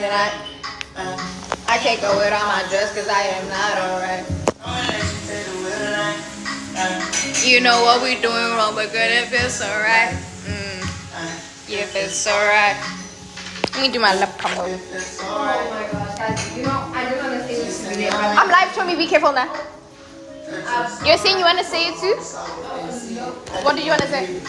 Then I take a word on my dress because I am not alright. You know what we doing wrong, but good if it's alright. If it's alright. Let me do my lip combo. Oh my gosh, guys, you know, I just want to say this video. I'm live, show me, be careful now. You're saying you want to say it too? What did you want to say?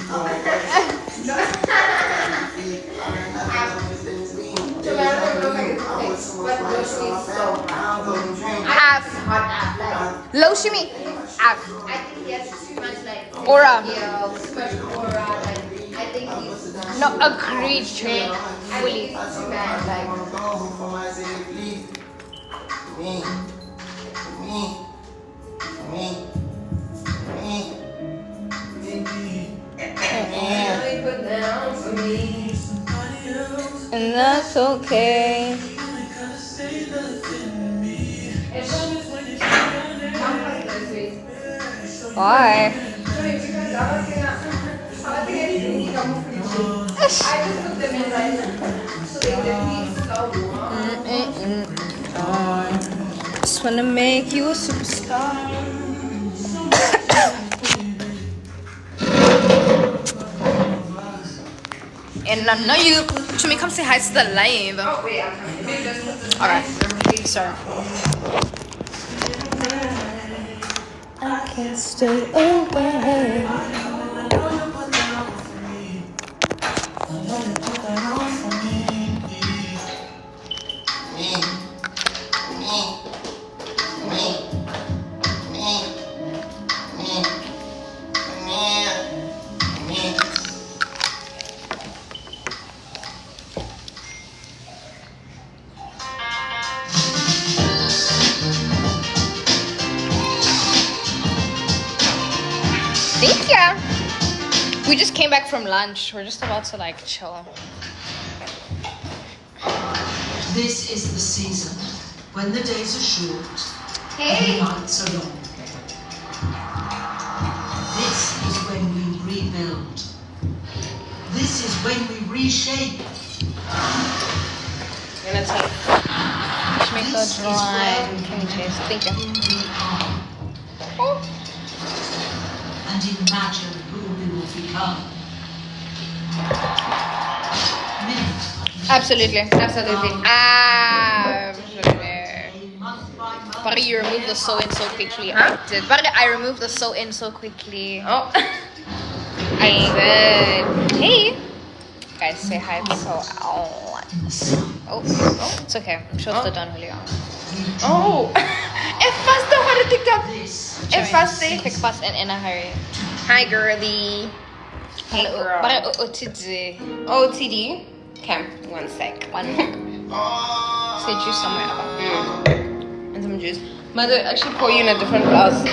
Low shimmy. I think he has too much like aura. Yeah, too much aura. Like, I think he's no agreed to me. Fully. Too bad. And that's okay. Why? Just wanna make you a superstar. And I know you. Shumi, come say hi to the live. Oh wait, I'm coming. Alright, sorry. I can't stay away. Thank you. We just came back from lunch. We're just about to like chill. This is the season when the days are short and the nights are long. This is when we rebuild. This is when we reshape. I'm gonna take. Let's make the dry. Can we taste? Thank you. Oh. And imagine who we will become. Absolutely. Absolutely. But you removed the sew in so quickly. Huh? I did. But I removed the sew in so quickly. Oh. I did. Hey. Guys, say hi so oh, it's okay. I'm sure it's done really well. Oh. It's fast though, how to TikTok. It's fast. Quick, fast, and in a hurry. Hi, girly. Hey, girl. But OTD. OTD? Okay, one sec. Say juice somewhere. And some juice. Mother, actually pour you in a different glass.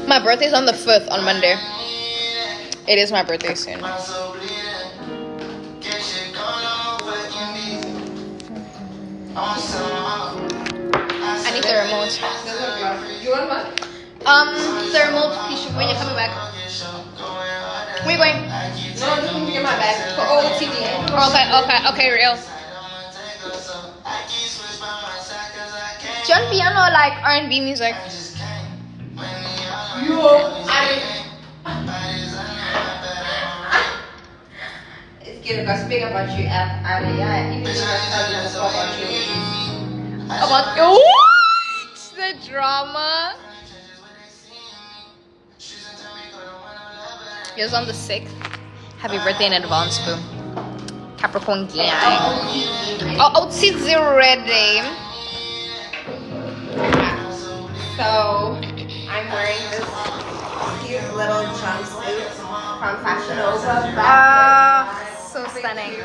My birthday's on the 5th on Monday. It is my birthday soon. I need the remote. You want what? The remote, please, when you're coming back. Where are you going? No, I'm just gonna get my bag. For OTD. Okay, real. Do you want piano or like R&B music? It's cute because speak about you even if I tell you about you. What? The drama. Yours on the 6th. Happy birthday in advance, boo. Capricorn gang. Oh, it's ready. So I'm wearing this cute little jumpsuit from Fashion Nova. So stunning.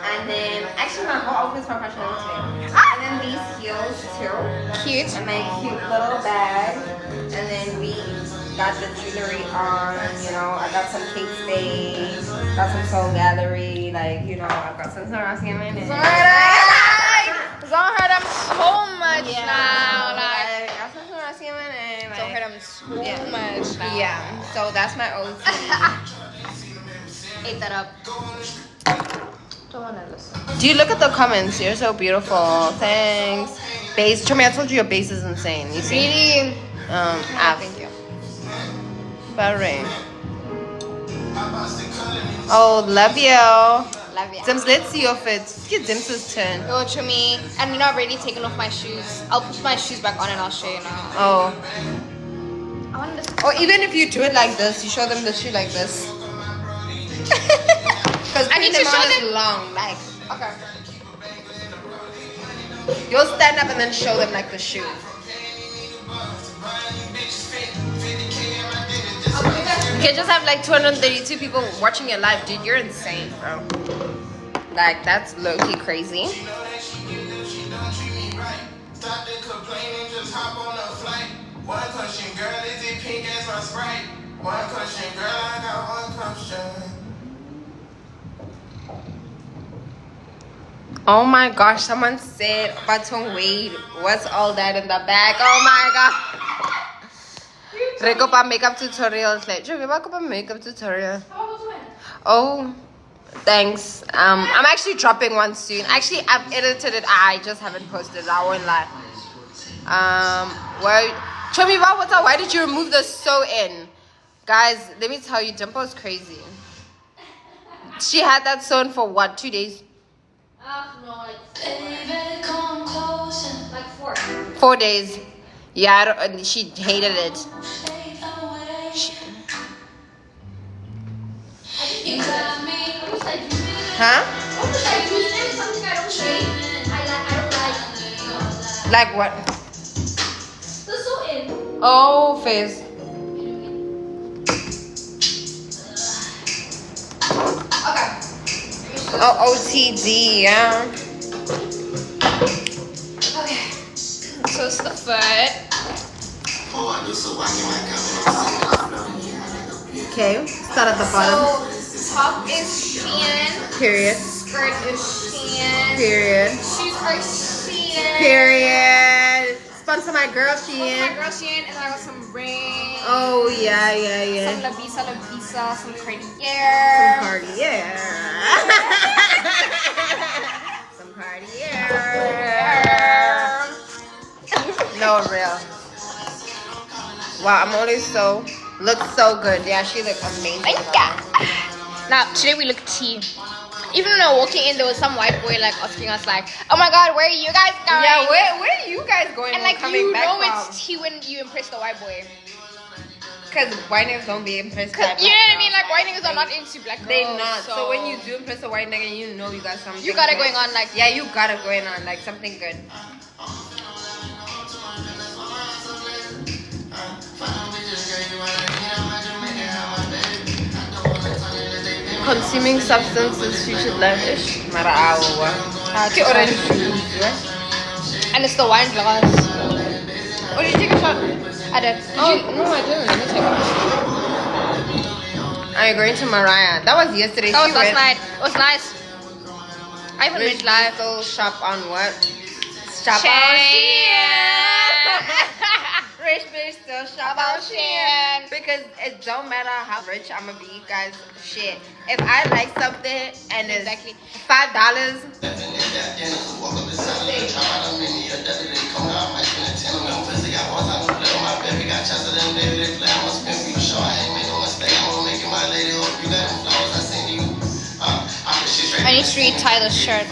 And then, actually my whole outfit's from Fashion Nova today. And then these heels too. Cute. And my cute little bag. And then we got the jewelry on, you know, I got some Kate Spade. Got some Soul Gallery, like, you know, I've got some Sarasium in it. Don't hurt them so much now. Like, got some Sarasium in it. Like, don't hurt them so much now. Yeah, so that's my OT. Ate that up. Don't want to listen. Do you look at the comments? You're so beautiful. Thanks. Base. Chummy, I told you your base is insane. You see? Really? Thank you. Bahrain. Oh, love you. Love you. Dimps, let's see your fit. Get Dimps' turn. Go to me. And you know, I've already taken off my shoes. I'll put my shoes back on and I'll show you now. Oh. I want this. Or even if you do it like this, you show them the shoe like this. Because I need to show them long. Like, okay. You'll stand up and then show them like the shoe. You can just have like 232 people watching your live, dude. You're insane, bro. Like, that's low-key crazy. One question, girl, is it pink as my Sprite? One question, girl, I got one question. Oh my gosh, someone said, Batong Wade, what's all that in the bag? Oh my god. Rekopa makeup tutorials. Like, Rekopa makeup tutorial. Oh, thanks. I'm actually dropping one soon. Actually, I've edited it. I just haven't posted it. I won't lie. Chomi, why did you remove the sew in? Guys, let me tell you, Dimple's crazy. She had that sewn for what, 2 days? No, like 4. 4 days. Yeah, she hated it. Huh? Something I don't hate. I don't like. Like what? The sew-in. Oh, face. Okay. Oh, OTD, yeah. Okay. So it's the foot. Okay, start at the bottom. So top is Shein. Period. Skirt is Shein. Period. Shoes are Shein. Period. Sponsor my girl Shein. My girl Shein, and I got some rings. Oh yeah. Some La Visa, some Cartier. Some Cartier. Some Cartier. No, real. Wow, I'm always looks so good. Yeah, she looks amazing. Thank you. Now today we look tea. Even when we were walking in, there was some white boy like asking us like, "Oh my God, where are you guys going?" Yeah, where are you guys going? And like coming back know from? it's tea when you impress the white boy. Because white niggas don't be impressed by You know what I mean? Like white niggas are not into black girls. They not. So when you do impress a white nigga, you know you got something. You got it going on, like yeah, you got it going on, like something good. Consuming substances you should lavish. Mara awa. Okay, orange juice. And it's the wine glass. Oh, did you take a shot? I did. No, I didn't. Let me take a shot. Are you going to Mariah? That was yesterday. That was last night. It was nice. I even went live. Still shop on what? Shop Shein. on Shein. Rich bitch still shop on Shein. Because it don't matter how rich I'ma be, guys. Shit. If I like something and it's Exactly. $5. I need to retie the shirt.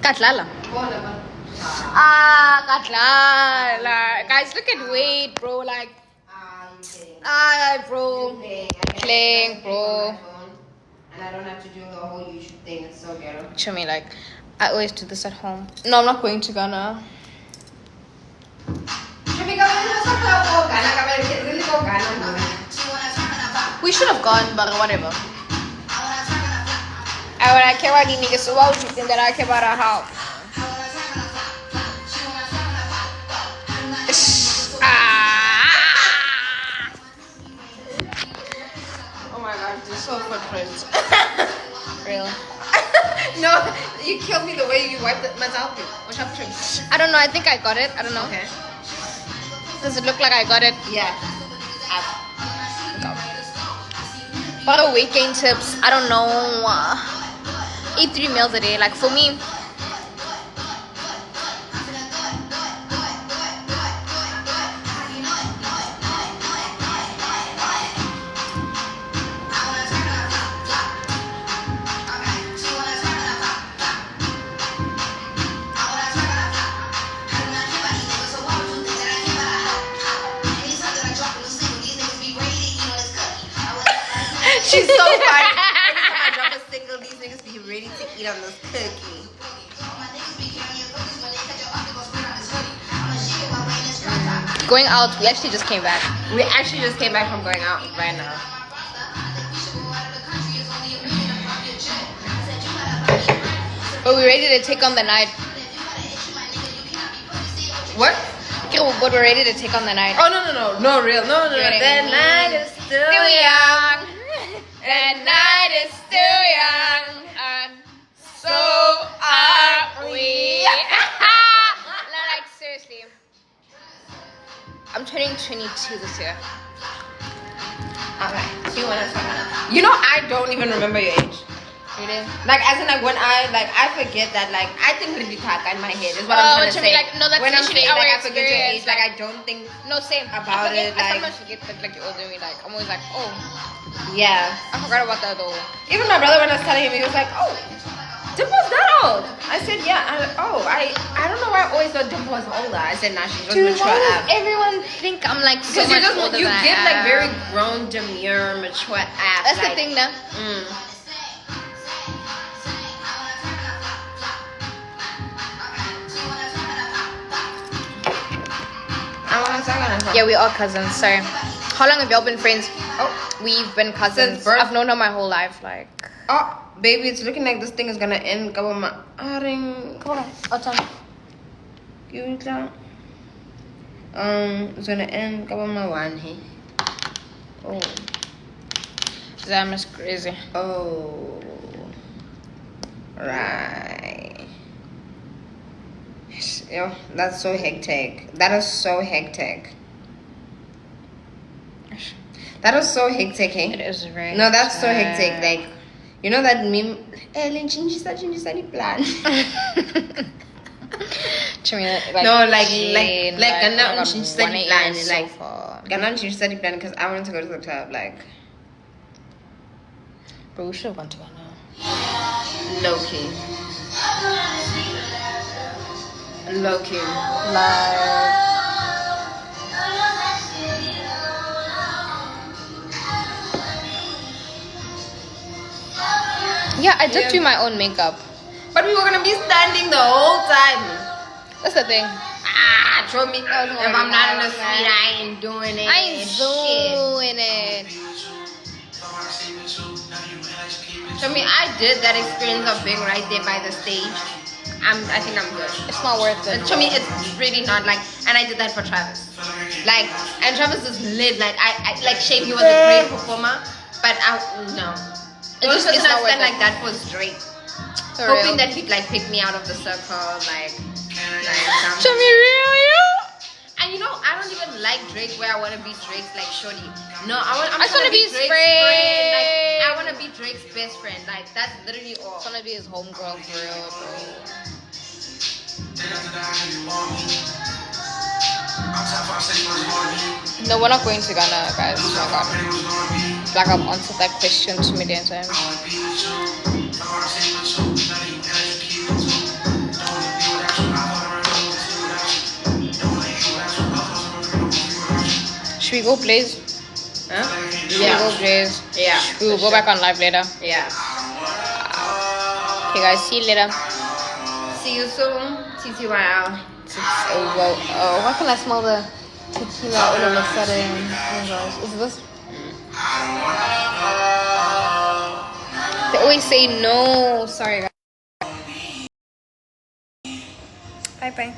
Katlala. Katlala. Guys, look at Wade, bro. Like, bro. Playing, bro. and I don't have to do the whole YouTube thing. It's so ghetto. Show me, like, I always do this at home. No, I'm not going to Ghana. We should have gone, but whatever. I care about the niggas, so why would you think that I care about our house? Oh my god, this is so footprints. Real. No, you killed me the way you wiped the Mzansi. What's up, Trim? I don't know, I think I got it. I don't know. Okay. Does it look like I got it? Yeah. What are weight gain tips? I don't know. Eat 3 meals a day. Like for me, She's so funny. Every time I drop a single, these niggas be ready to eat on this cookie. going out, we actually just came back. We actually just came back from going out right now. But we're ready to take on the night. What? But we're ready to take on the night. Oh, no, real. No. The night is still young. The night is still young. And so are we. No, like, seriously. I'm turning 22 this year. Okay. So you want to talk about? You know, I don't even remember your age. Really? Like, as in, like, when I forget that, like, I think Ridikaka in my head is what I'm trying to say. Like, no, that's when I'm literally saying, our like, I forget your experience. age, like, I don't think No, same. About I forget, it, I like- sometimes forget that, like, you're older than me. Like, I'm always like, oh, yeah. I forgot about that though. Even my brother, when I was telling him, he was like, oh, Dimple's that old. I said, yeah. I don't know why I always thought Dimple was older. I said, nah, she's just mature why app. does everyone think I'm like so Because much older you than I get like am? very grown, demure, mature app. That's like, the thing, now. Yeah, we are cousins. So, how long have y'all been friends? Oh, We've been cousins. Since birth. I've known her my whole life. Like, oh, baby, it's looking like this thing is gonna end. Come on, come on, it's gonna end. Come on, one here. Oh, Zam is crazy. oh, right. Yo, that's so hectic. That is so hectic. That is so hectic, eh? It is very. No, that's so hectic. Like, you know that meme? Ellen, change study plan. Like, No, like, Jane, Ghana oh change God, study 1 plan. a.m. so Like, far. Ghana change study plan because I wanted to go to the club. Like, Bro, we should have gone to Ghana. low key. Low key. Like, yeah, I did Yeah. do my own makeup. But we were gonna be standing the whole time. That's the thing. Show me. If I'm not in the street, I ain't doing it. I ain't Shit. doing it. Show me. I did that experience of being right there by the stage. I think I'm good. It's not worth it. To me, it's really not like, and I did that for Travis. Like, and Travis is lit. Like, I like Shape. He was a great performer, but no. It's just- it's not worth stand it. like that for Drake. For Hoping real. that he'd like pick me out of the circle, like Show me real you. And you know, I don't even like Drake where I want to be Drake's like shorty. No, I just wanna be his Drake's friend. Like, I want to be Drake's best friend. Like, that's literally all. I wanna be his homegirl for real, bro. No, we're not going to Ghana, guys. Oh my god. It's like I've answered that question 2 million times. Should we go, please? Huh? Yeah. Go, please. Yeah. We will go back on live later. Yeah. Okay, guys. See you later. See you soon. TTYL. Why can I smell the tequila all of a sudden? Oh my gosh. Is this? They always say no. Sorry, guys. Bye bye.